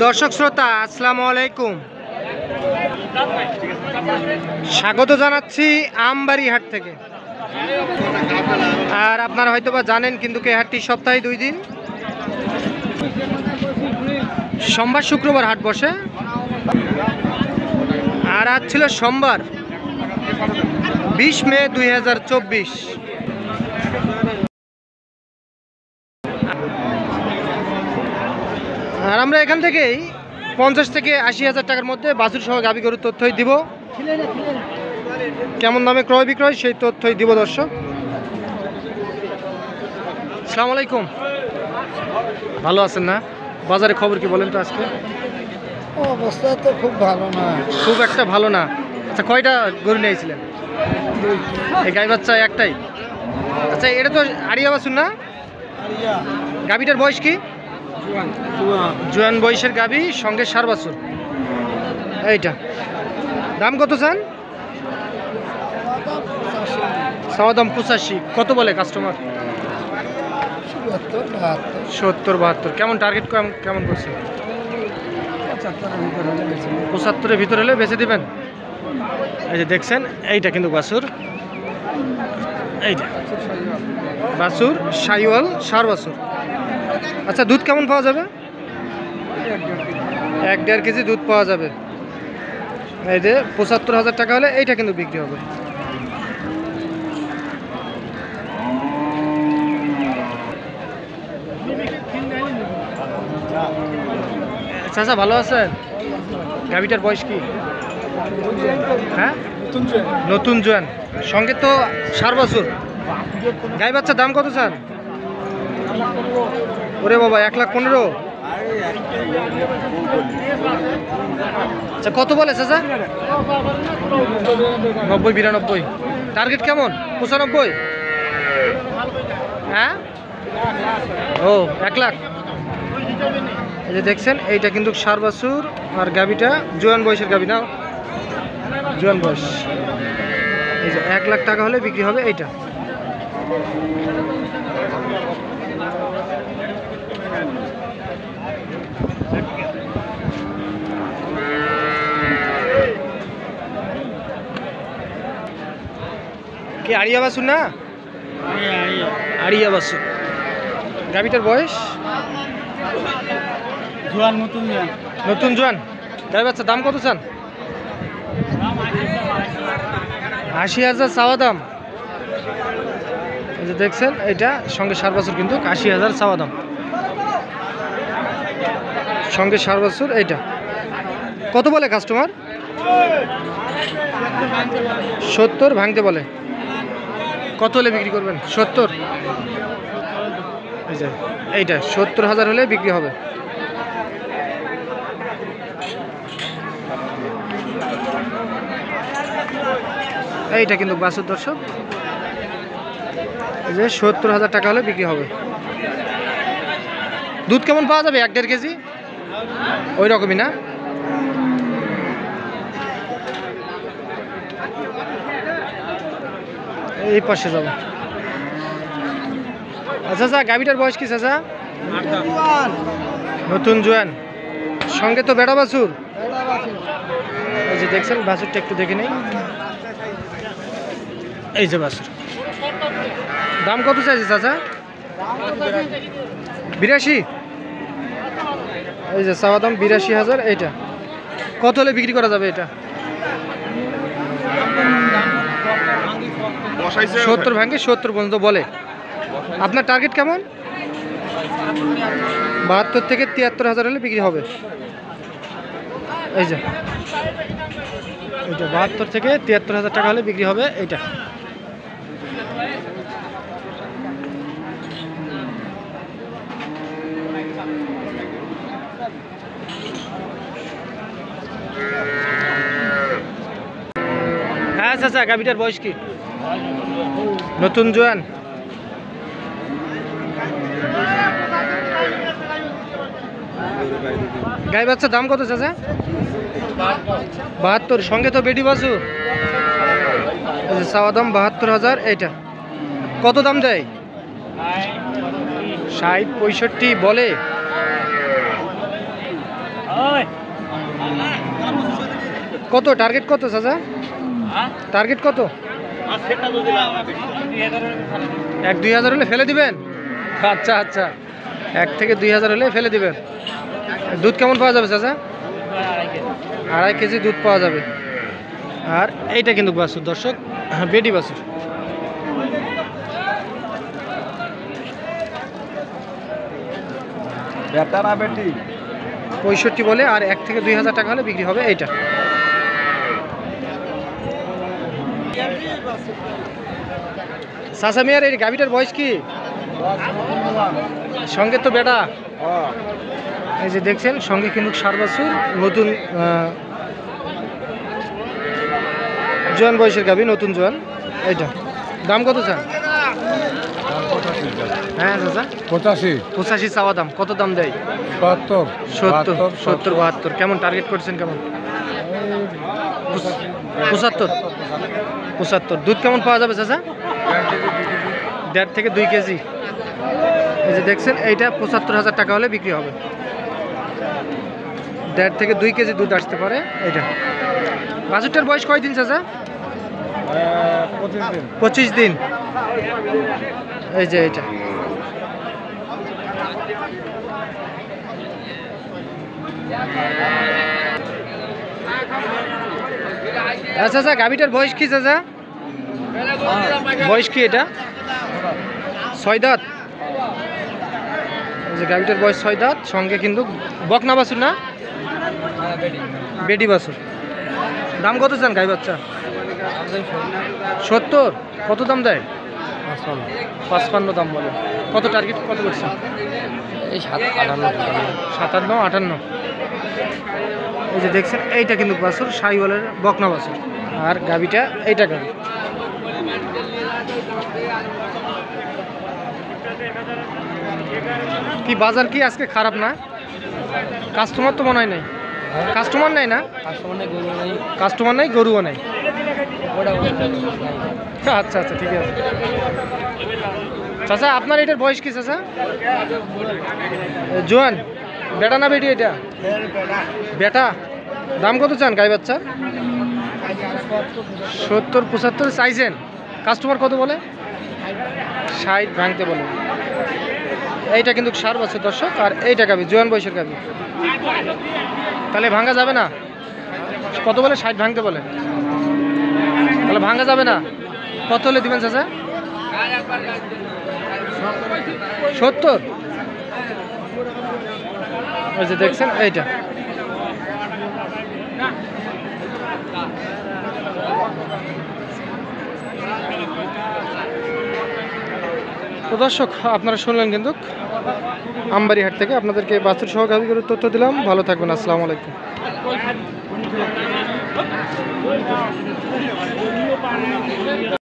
দর্শক শ্রোতা আসসালামু আলাইকুম, স্বাগত জানাচ্ছি আমবাড়ি হাট থেকে। আর আপনারা হয়তোবা জানেন কিন্তু এই হাটটি সপ্তাহে 2 দিন, সোমবার শুক্রবার হাট বসে। আর আজ ছিল সোমবার 20 মে 2024। আর আমরা এখান থেকেই 50 থেকে 80,000 টাকার মধ্যে বাছুর সহ গাভী গরুর তথ্যই দিব, কেমন দামে ক্রয় বিক্রয় সেই তথ্যই দিব। দর্শক আসসালামু আলাইকুম, ভালো আছেন না? বাজারে খবর কি বলেন তো? আজকে অবস্থা তো খুব ভালো না, খুব একটা ভালো না। আচ্ছা, কয়টা গরু নিয়েছিলেন? এই গাই বাচ্চা একটাই? আচ্ছা, এটা তো আড়িয়া বাছুর না? গাভীটার বয়স কি? জোয়ান বয়সের গাভী, সঙ্গে সার বাছুর। এইটা দাম কত চান? চাওয়া দাম 85। কত বলে কাস্টমার? 70-72। কেমন টার্গেট কেমন করছে? 75-এর ভিতরে হলে বেচে দিবেন। এই যে দেখছেন, এইটা কিন্তু বাছুর, এইটা বাছুর শাহিওয়াল সার বাছুর। আচ্ছা, দুধ কেমন পাওয়া যাবে? 1-1.5 কেজি দুধ পাওয়া যাবে। এই যে 75,000 টাকা হলে এইটা কিন্তু বিক্রি হবে। চাচা ভালো আছেন? গাভীটার বয়স কি? হ্যাঁ, নতুন জোয়ান, সঙ্গে তো সার বাছুর। গাই বাচ্চার দাম কত চান? ওরে বাবা, 1,15,000। আচ্ছা, কত বলে চাচা? 90-92। টার্গেট কেমন? 95? হ্যাঁ, ও 1 লাখ। এই যে দেখছেন, এইটা কিন্তু সার বাছুর, আর গাভীটা জোয়ান বয়সের গাভী না? জোয়ান বয়স। এই যে 1 লাখ টাকা হলে বিক্রি হবে এইটা। কি আড়িয়া বাছুর না? আড়িয়া বাছুর। গাভীটার বয়স? জোয়ান, নতুন জোয়ান। গাভী বাচ্চা দাম কত চান? 80,000 চাওয়া দাম। এই যে দেখছেন, এইটা সঙ্গে সার বাছুর কিন্তু 80,000 চাওয়া দাম, সঙ্গে সার বাছুর। এইটা কত বলে কাস্টমার? 70 ভাঙতে বলে। কত হলে বিক্রি করবেন? 70। এই যে এইটা 70,000 হলে বিক্রি হবে। এইটা কিন্তু বাছুর দর্শক, এই যে 70,000 টাকা হলে বিক্রি হবে। দুধ কেমন পাওয়া যাবে? 1-1.5 কেজি ওই রকমই না? এই পাশে যাবো। আচ্ছা আচ্ছা, গাভীটার বয়স কি চাচা? নতুন জোয়ান, সঙ্গে তো বেড়া বাছুর। এই যে দেখছেন, বাছুরটা একটু দেখে নেই। এই যে বাছুর। দাম কত চাইছে চাচা? 82। এই যে চাওয়া দাম 82,000। এইটা কত হলে বিক্রি করা যাবে? এটা 70 ভাঙে 70 পর্যন্ত বলে। আপনার টার্গেট কেমন? 72 থেকে 73,000 হলে বিক্রি হবে। এই যে এইটা 72 থেকে 73,000 টাকা হলে বিক্রি হবে এইটা। হ্যাঁ চাচা, গাভীটার বয়স কি? নতুন জোয়ান। গাই বাচ্চার দাম কত চাচা? 72, সঙ্গে তো বেডি বাছুর। চাওয়া দাম 72,000। এইটা কত দাম দেয়? 60-65 বলে। কত টার্গেট কত চাচা? টার্গেট কত? 1-2 হাজার হলে ফেলে দিবেন? আচ্ছা আচ্ছা, 1 থেকে 2 হাজার হলে ফেলে দিবেন। দুধ কেমন পাওয়া যাবে চাচা? 2.5 কেজি দুধ পাওয়া যাবে। আর এইটা কিন্তু বাছুর দর্শক, বেডি বাছুর। বেটা বেটি 65 বলে, আর 1 থেকে 2 হাজার টাকা হলে বিক্রি হবে এইটা। চাচা মিয়ার এই গাভিটার বয়স কি? সঙ্গে তো বেটা, এই যে দেখছেন সঙ্গে কিন্তু 7 বছর নতুন জোয়ান বয়সের গাভি, নতুন জোয়ান। এইটা দাম কত চান? হ্যাঁ চাচা 85 চাওয়া দাম। কত দাম দেয়? 70 72। কেমন টার্গেট করছেন কেমন? 75। দুধ কেমন পাওয়া যাবে চাচা? 1.5 থেকে 2 কেজি। এই যে দেখছেন এইটা 75,000 টাকা হলে বিক্রি হবে। 1.5 থেকে 2 কেজি দুধ আসতে পারে এইটা। বাছুরটার বয়স কয়দিন চাচা? 25 দিন। এই যে এইটা আচ্ছা আচ্ছা, গাভিটার বয়স কি চাচা? বয়স কি এটা? 6 দাঁত। এই যে গাভিটার বয়স 6 দাঁত, সঙ্গে কিন্তু বকনা বাছুর না, বেডি বাছুর। দাম কত চান গাই বাচ্চা? 70। কত দাম দেয়? 55 দাম বলে। কত টার্গেট কত করছেন? এই 57 57 58। এই যে দেখছেন এইটা কিন্তু বাছুর, শাহিওয়ালের বকনা বাছুর। আর গাভিটা এইটা গাভি। কি বাজার কি আজকে খারাপ না? কাস্টমার তো মনে হয় নাই। কাস্টমার নাই না? কাস্টমার নাই, গরুও নাই। আচ্ছা আচ্ছা, ঠিক আছে চাচা। আপনার এটার বয়স কি চাচা? জোয়ান বেটা না বেটি? এটা বেটা। দাম কত চান গাই বাচ্চার? 70 75 চাইছেন। কাস্টমার কত বলে? 60 ভাঙতে বলে। এইটা কিন্তু 7 বছর দর্শক, আর এইটা গাবি জোয়ান বয়সের গাবি। তাহলে ভাঙা যাবে না? কত বলে? 60 ভাঙতে বলে। তাহলে ভাঙা যাবে না। কত হলে দিবেন চাচা? 70। ওই যে দেখছেন এইটা। তো দর্শক আপনারা শুনলেন কিন্তু আমবাড়িহাট থেকে আপনাদেরকে বাছুর সহ গাভী গরুর তথ্য দিলাম। ভালো থাকবেন। আসসালামু আলাইকুম।